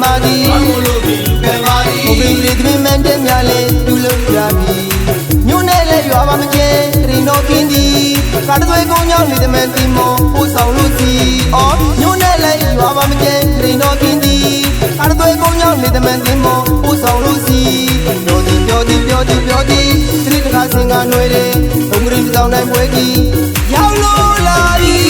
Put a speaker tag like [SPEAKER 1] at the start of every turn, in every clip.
[SPEAKER 1] မာဒီမုံပင်လေးသမီးမန်တဲ့များလဲလူလို့ရပြီမြို့နဲ့လဲရွာပါမကျဲတရင်တော်ကင်းဒီကားသွေးကုန်းကြောင်းနေတဲ့မန်တီမောပို့ဆောင်လို့စီအော်မြို့နဲ့လဲရွာပါမကျဲတရင်တော်ကင်းဒီကားသွေးကုန်းကြောင်းနေတဲ့မန်တီမောပို့ဆောင်လို့စီပြောသည်တတိတခါစင်ကနွယ်တယ်ဘုံဂရင်းတောင်းတိုင်းပွဲကြီးရောက်လို့လာပြီ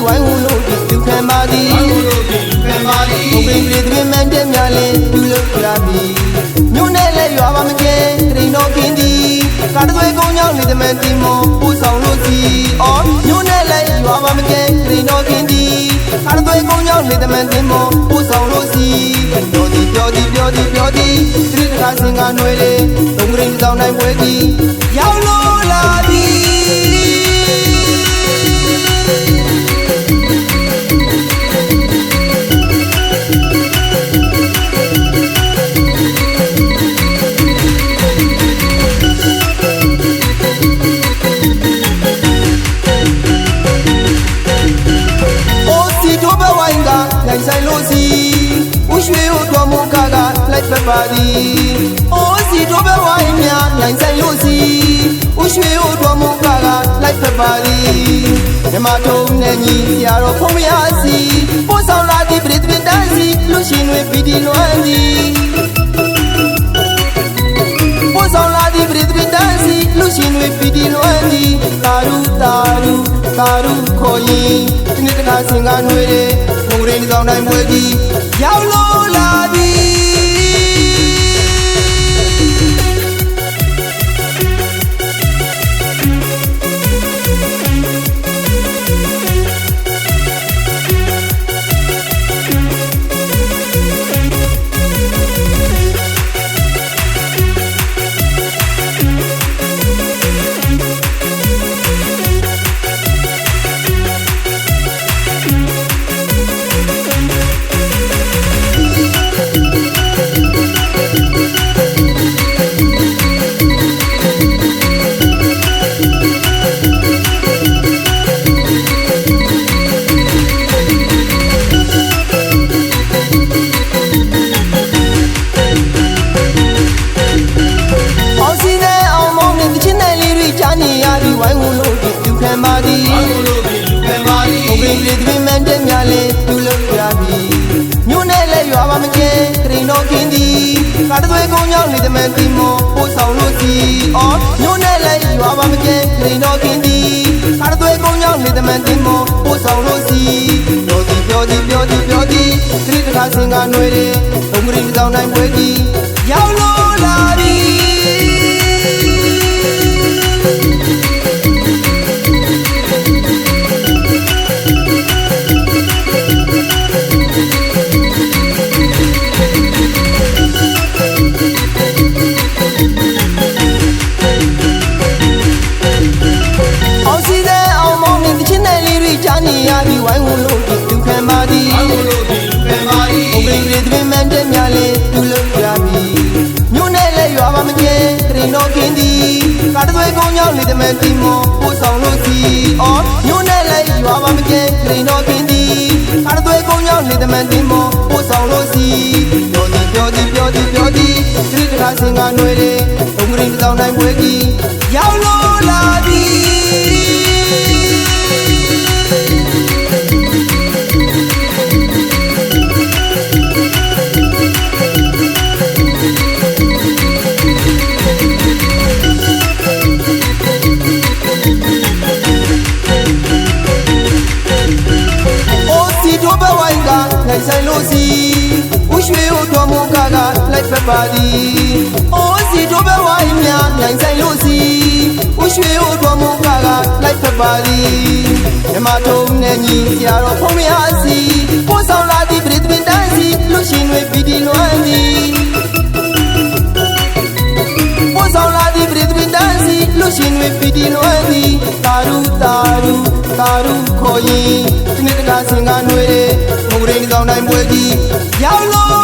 [SPEAKER 1] ဝိုင်းဝန်းလို့လူခံပါသည်ဘုံပင်ကလေးသမီးမန်တဲ့များလဲလူလို့ရပြီမြို့နဲ့လဲရွာပါမကျဲတရင်တော်ကင်းဒီကားသွေးကုန်းကြောင်းနေတဲ့မန်တီမောပို့ဆောင်လို့စီအော်မြို့နဲ့လဲရွာပါမကျဲတရင်တော်ကင်းဒီကားသွေးကုန်းကြောင်းနေတဲ့မန်တီမောပို့ဆောင်လို့စီပြောသည်တတိတခါစင်ကနွယ်လေဘုံဂရင်းတောင်းတိုင်းပွဲကြီးရောက်လို့လာပြီဆိုင်လို့စီဦးရွှေတို့တော်မူကားကလိုက်ပတ်ပါသည်အိုးစီတို့ပဲဝိုင်းများနိုင်ဆိုင်လို့စီဦးရွှေတို့တော်မူကားကလိုက်ပတ်ပါသည်မြမထုံးနဲ့ညီဆရာတော်ဖုံးမရစီပို့ဆောင်လာသည်ပြည်သူတန်းစီလူရှင်တွေပြည်ဒီလွမ်းသည်ပို့ဆောင်လာသည်ပြည်သူတန်းစီလူရှင်တွေပြည်ဒီလွမ်းသည်တာရုခေါ်ရင်ဒီနေ့တခါစင်ကနွေတယ်ဘုံရင်းတောင်းတိုင်းပွဲကြီးရောက်လို့လာပြီဝိုင်းဝန်းလို့လူခံပါသည်ဘုံပင်ကလေးသမီးမန်တဲ့များလဲလူလို့ရပြီမြို့နဲ့လဲရွာပါမကျဲတရင်တော်ကင်းဒီကားသွေးကုန်းကြောင်းနေတဲ့မန်တီမောပို့ဆောင်လို့စီအော်မြို့နဲ့လဲရွာပါမကျဲတရင်တော်ကင်းဒီကားသွေးကုန်းကြောင်းနေတဲ့မန်တီမောပို့ဆောင်လို့စီပြောသည်တတိတခါစင်ကနွယ်တယ်ဘုံဂရင်းတောင်းတိုင်းပွဲကြီးရောက်လို့လာပြီဝိုင်းဝန်းလို့လူခံပါသည်ဘုံပင်ကလေးသမီးမန်တဲ့များလဲလူလို့ရပြီမြို့နဲ့လဲရွာပါမကျဲတရင်တော်ကင်းဒီကားသွေးကုန်းကြောင်းနေတဲ့မန်တီမောပို့ဆောင်လို့စီအော်မြို့နဲ့လဲရွာပါမကျဲတရင်တော်ကင်းဒီကားသွေးကုန်းကြောင်းနေတဲ့မန်တီမောပို့ဆောင်လို့စီပြောသည်တတိတခါစင်ကနွယ်တယ်ဘုံဂရင်းတောင်းတိုင်းပွဲကြီးရောက်လို့လာပြီနိုင်ဆိုင်လို့စီဦးရွှေတို့တော်မူကားကလိုက်ပတ်ပါသည်အိုးစီတို့ပဲဝိုင်းများနိုင်ဆိုင်လို့စီဦးရွှေတို့တော်မူကားကလိုက်ပတ်ပါသည်မြမထုံးနဲ့ညီဆရာတော်ဖုံးမရစီပို့ဆောင်လာသည်ပြည်သူတန်းစီလူရှင်တွေပြည်ဒီလွမ်းသည်ပို့ဆောင်လာသည်ပြည်သူတန်းစီလူရှင်တွေပြည်ဒီလွမ်းသည်တာရု သာရုခေါ်ရင်ဒီနေ့တကားစင်ကຫນွေမုံရင်းဆောင်တိုင်းပွဲကြီးရောက်လို့